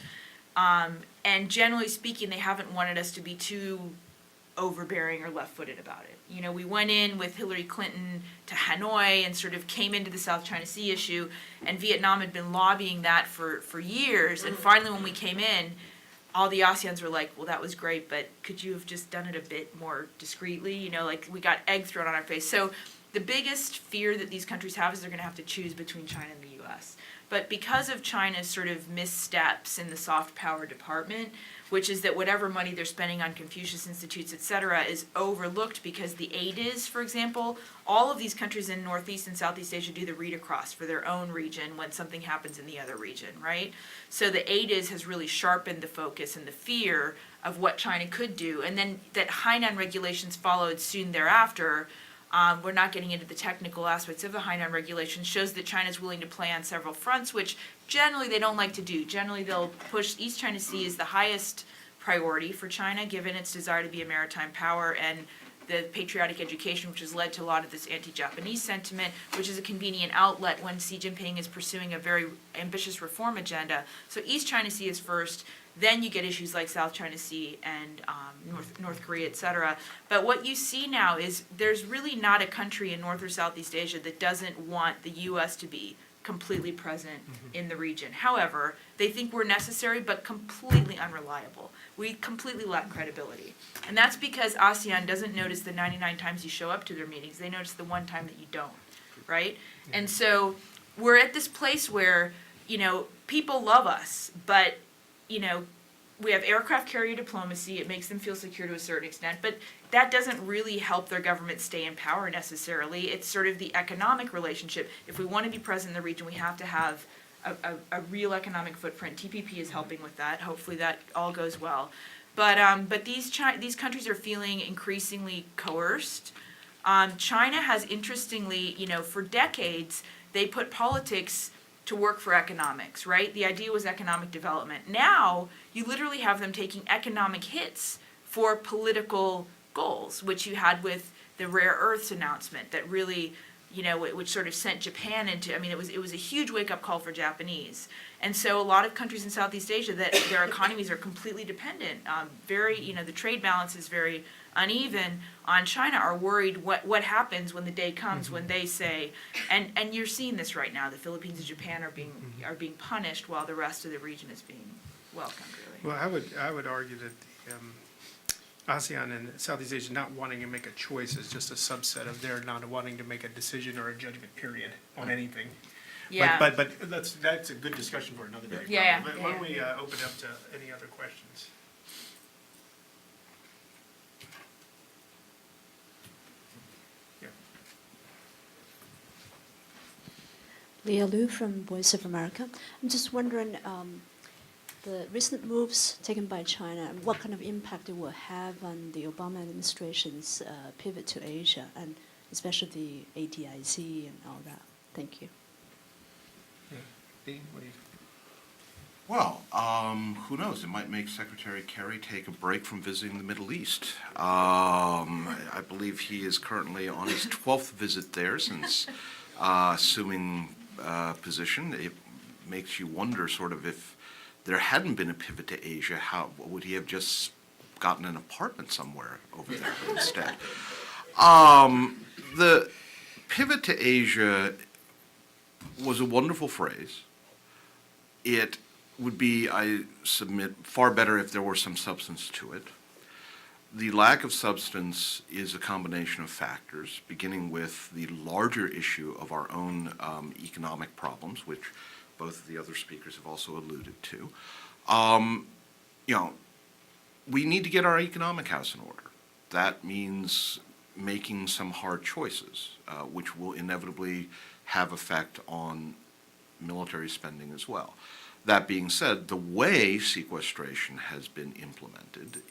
And generally speaking, they haven't wanted us to be too overbearing or left-footed about it. You know, we went in with Hillary Clinton to Hanoi and sort of came into the South China Sea issue, and Vietnam had been lobbying that for years, and finally when we came in, all the ASEANs were like, well, that was great, but could you have just done it a bit more discreetly? You know, like, we got egg thrown on our face. So the biggest fear that these countries have is they're gonna have to choose between China and the US. But because of China's sort of missteps in the soft power department, which is that whatever money they're spending on Confucius Institutes, et cetera, is overlooked because the AIDs, for example, all of these countries in Northeast and Southeast Asia do the read across for their own region when something happens in the other region, right? So the AIDs has really sharpened the focus and the fear of what China could do. And then that Hainan regulations followed soon thereafter. We're not getting into the technical aspects of the Hainan regulations, shows that China's willing to play on several fronts, which generally they don't like to do. Generally, they'll push East China Sea as the highest priority for China, given its desire to be a maritime power and the patriotic education, which has led to a lot of this anti-Japanese sentiment, which is a convenient outlet when Xi Jinping is pursuing a very ambitious reform agenda. So East China Sea is first, then you get issues like South China Sea and North Korea, et cetera. But what you see now is there's really not a country in North or Southeast Asia that doesn't want the U.S. to be completely present in the region. However, they think we're necessary but completely unreliable. We completely lack credibility. And that's because ASEAN doesn't notice the 99 times you show up to their meetings. They notice the one time that you don't, right? And so we're at this place where, you know, people love us, but, you know, we have aircraft carrier diplomacy. It makes them feel secure to a certain extent, but that doesn't really help their government stay in power necessarily. It's sort of the economic relationship. If we want to be present in the region, we have to have a real economic footprint. TPP is helping with that. Hopefully that all goes well. But these countries are feeling increasingly coerced. China has, interestingly, you know, for decades, they put politics to work for economics, right? The idea was economic development. Now, you literally have them taking economic hits for political goals, which you had with the rare earths announcement that really, you know, which sort of sent Japan into, I mean, it was a huge wake-up call for Japanese. And so a lot of countries in Southeast Asia that their economies are completely dependent, very, you know, the trade balance is very uneven on China, are worried what happens when the day comes when they say, and you're seeing this right now, the Philippines and Japan are being punished while the rest of the region is being welcomed, really. Well, I would argue that the ASEAN and Southeast Asia not wanting to make a choice is just a subset of their not wanting to make a decision or a judgment period on anything. Yeah. But that's a good discussion for another day. Yeah, Why yeah. don't we open up to any other questions? Yeah. Leah Liu from Voice of America. I'm just wondering, the recent moves taken by China, what kind of impact it will have on the Obama administration's pivot to Asia, and especially the ADIZ and all that. Thank you. Yeah. Dean, what do you? Well, who knows? It might make Secretary Kerry take a break from visiting the Middle East. I believe he is currently on his 12th visit there since assuming position. It makes you wonder sort of if there hadn't been a pivot to Asia, how would he have just gotten an apartment somewhere over there instead? The pivot to Asia was a wonderful phrase. It would be, I submit, far better if there were some substance to it. The lack of substance is a combination of factors, beginning with the larger issue of our own economic problems, which both of the other speakers have also alluded to. You know, we need to get our economic house in order. That means making some hard choices, which will inevitably have effect on military spending as well. That being said, the way sequestration has been implemented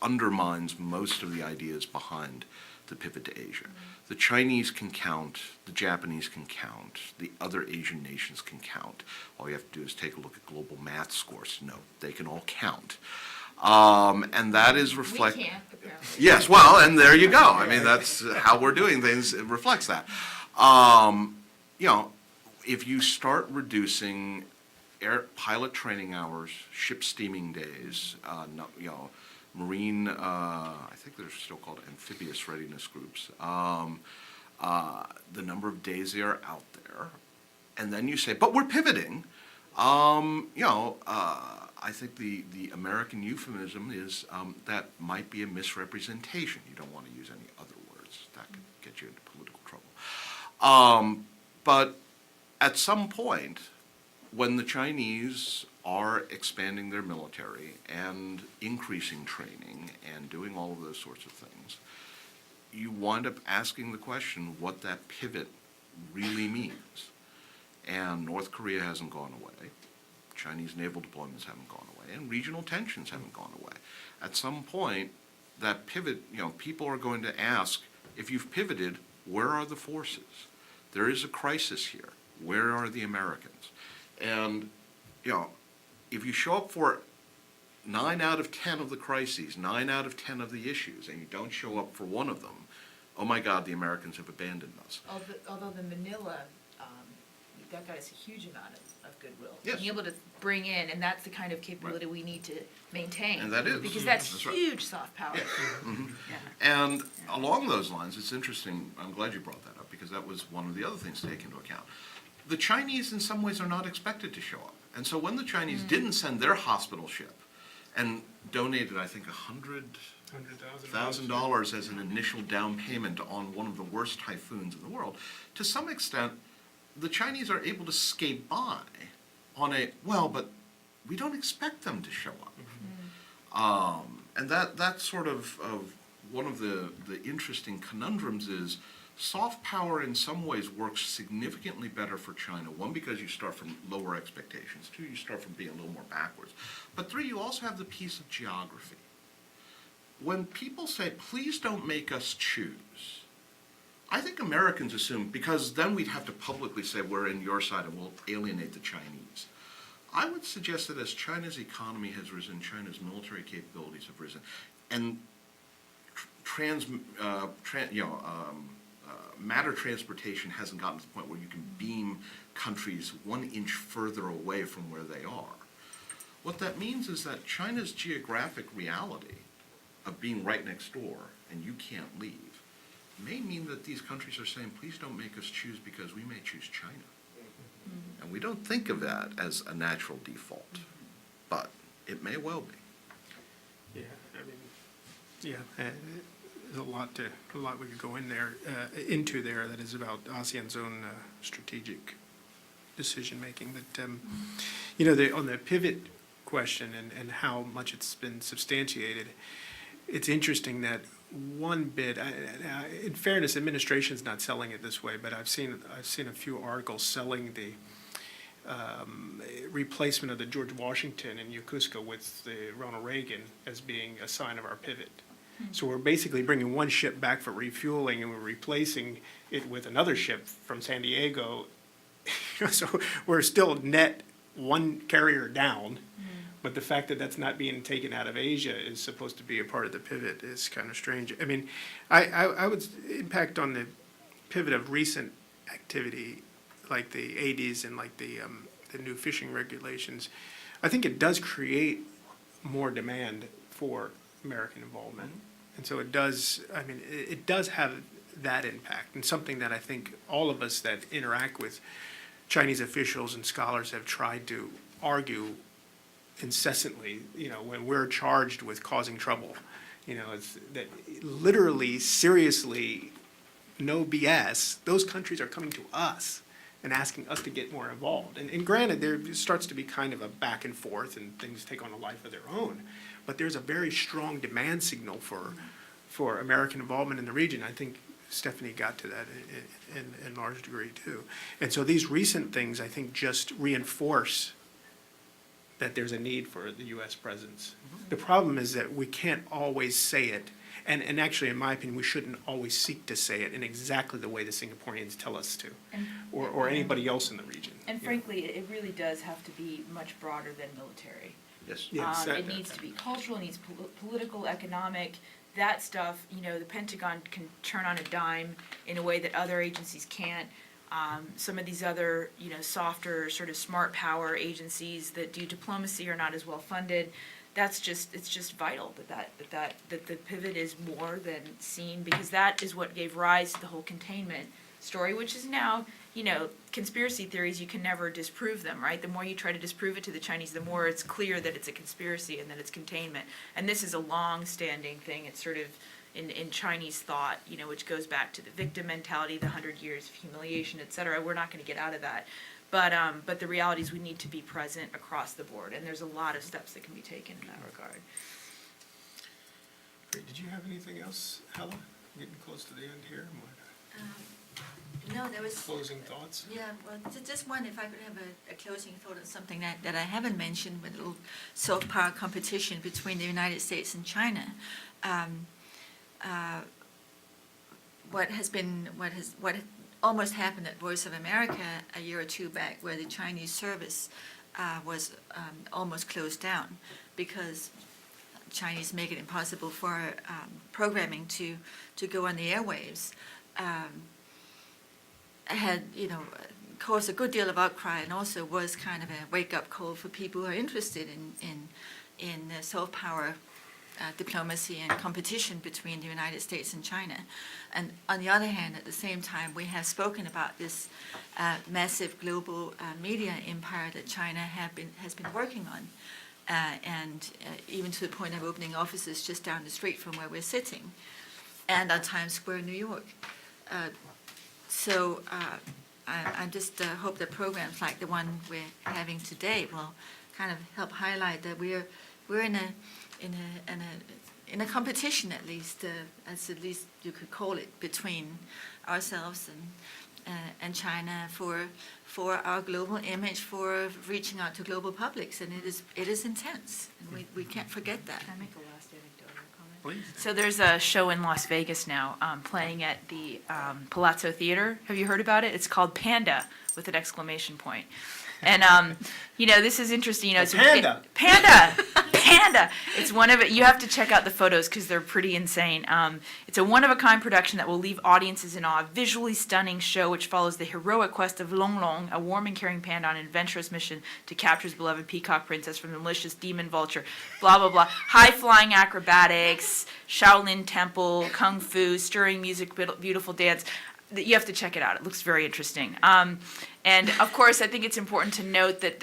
undermines most of the ideas behind the pivot to Asia. The Chinese can count, the Japanese can count, the other Asian nations can count. All you have to do is take a look at global math scores to know they can all count. And that is We reflect. can't, apparently. Yes, well, and there you go. I mean, that's how we're doing things, it reflects that. You know, if you start reducing pilot training hours, ship steaming days, you know, marine, I think they're still called amphibious readiness groups, the number of days they are out there, and then you say, but we're pivoting, you know, I think the American euphemism is that might be a misrepresentation. You don't want to use any other words. That could get you into political trouble. But at some point, when the Chinese are expanding their military and increasing training and doing all of those sorts of things, you wind up asking the question what that pivot really means. And North Korea hasn't gone away. Chinese naval deployments haven't gone away, and regional tensions haven't gone away. At some point, that pivot, you know, people are going to ask, if you've pivoted, where are the forces? There is a crisis here. Where are the Americans? And, you know, if you show up for 9 out of 10 of the crises, 9 out of 10 of the issues, and you don't show up for one of them, oh my God, the Americans have abandoned us. Although the Manila, that got us a huge amount of goodwill. Yes. Being able to bring in, and that's the kind of capability we need to maintain. And that is. Because that's That's right. huge soft power. Mhm. Yeah. And along those lines, it's interesting, I'm glad you brought that up, because that was one of the other things to take into account. The Chinese, in some ways, are not expected to show up. And so when the Chinese didn't send their hospital ship and donated, I think, $100,000 as an initial down payment on one of the worst typhoons in the world, to some extent, the Chinese are able to skate by on a, well, but we don't expect them to show up. And that's sort of one of the interesting conundrums is soft power in some ways works significantly better for China. One, because you start from lower expectations. Two, you start from being a little more backwards. But three, you also have the piece of geography. When people say, please don't make us choose, I think Americans assume, because then we'd have to publicly say we're in your side and we'll alienate the Chinese. I would suggest that as China's economy has risen, China's military capabilities have risen, and matter transportation hasn't gotten to the point where you can beam countries 1 inch further away from where they are. What that means is that China's geographic reality of being right next door and you can't leave may mean that these countries are saying, please don't make us choose because we may choose China. And we don't think of that as a natural default, but it may well be. Yeah, I mean, yeah, there's a lot we could go into there that is about ASEAN's own strategic decision-making. But, you know, on the pivot question and how much it's been substantiated, it's interesting that one bit, in fairness, administration's not selling it this way, but I've seen a few articles selling the replacement of the George Washington in Yokosuka with the Ronald Reagan as being a sign of our pivot. So we're basically bringing one ship back for refueling, and we're replacing it with another ship from San Diego. So we're still net one carrier down. But the fact that that's not being taken out of Asia is supposed to be a part of the pivot is kind of strange. I mean, I would impact on the pivot of recent activity, like the ADs and like the new fishing regulations. I think it does create more demand for American involvement. And so it does, I mean, it does have that impact, and something that I think all of us that interact with Chinese officials and scholars have tried to argue incessantly, you know, when we're charged with causing trouble. You know, it's that literally, seriously, no BS, those countries are coming to us and asking us to get more involved. And granted, there starts to be kind of a back and forth and things take on a life of their own. But there's a very strong demand signal for American involvement in the region. I think Stephanie got to that in large degree too. And so these recent things, I think, just reinforce that there's a need for the U.S. presence. The problem is that we can't always say it, and actually, in my opinion, we shouldn't always seek to say it in exactly the way the Singaporeans tell us to, or anybody else in the region. And you know. frankly, it really does have to be much broader than military. Yes. Yes, It needs to be cultural, it needs political, economic, that stuff, you know, the Pentagon can turn on a dime in a way that other agencies can't. Some of these other, you know, softer, sort of smart power agencies that do diplomacy are not as well funded. It's just vital that the pivot is more than seen, because that is what gave rise to the whole containment story, which is now, you know, conspiracy theories, you can never disprove them, right? The more you try to disprove it to the Chinese, the more it's clear that it's a conspiracy and that it's containment. And this is a long-standing thing. It's sort of in Chinese thought, you know, which goes back to the victim mentality, the 100 years of humiliation, et cetera. We're not going to get out of that. But the reality is we need to be present across the board, and there's a lot of steps that can be taken in that regard. Great. Did you have anything else, Hella? Getting close to the end here. No, there was. Closing thoughts? Yeah, well, just one, if I could have a closing thought on something that I haven't mentioned, with a little soft power competition between the United States and China. What almost happened at Voice of America a year or two back, where the Chinese service was almost closed down because Chinese make it impossible for programming to go on the airwaves, had, you know, caused a good deal of outcry, and also was kind of a wake-up call for people who are interested in soft power diplomacy and competition between the United States and China. And on the other hand, at the same time, we have spoken about this massive global media empire that China has been working on, and even to the point of opening offices just down the street from where we're sitting, and on Times Square, New York. So I just hope that programs like the one we're having today will kind of help highlight that we're in a competition, at least, as at least you could call it, between ourselves and China for our global image, for reaching out to global publics, and it is intense, and we can't forget that. Can I make a last anecdotal comment? Please. So there's a show in Las Vegas now, playing at the Palazzo Theater. Have you heard about it? It's called Panda, with an exclamation point. And, you know, this is interesting, you know. Panda. Panda. It's one of it. You have to check out the photos because they're pretty insane. It's a one-of-a-kind production that will leave audiences in awe. A visually stunning show which follows the heroic quest of Long Long, a warm and caring panda on an adventurous mission to capture his beloved peacock princess from the malicious demon vulture. Blah, blah, blah. High-flying acrobatics, Shaolin Temple, kung fu, stirring music, beautiful dance. You have to check it out. It looks very interesting. And of course, I think it's important to note that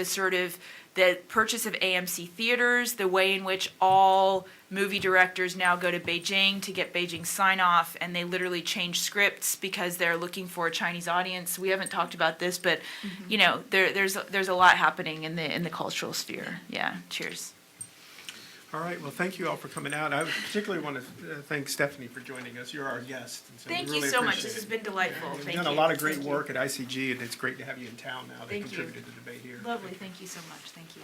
the purchase of AMC theaters, the way in which all movie directors now go to Beijing to get Beijing sign-off, and they literally change scripts because they're looking for a Chinese audience. We haven't talked about this, but you know, there's a lot happening in the cultural sphere. Yeah. Cheers. All right, well, thank you all for coming out. I particularly want to thank Stephanie for joining us. You're our guest. And so we Thank you really so much. appreciate This has it. been delightful. You've Thank done you. a lot of great Thank you. work at ICG, and it's great to have you in town now to Thank you. contribute to the debate here. Lovely. Thank you so much. Thank you.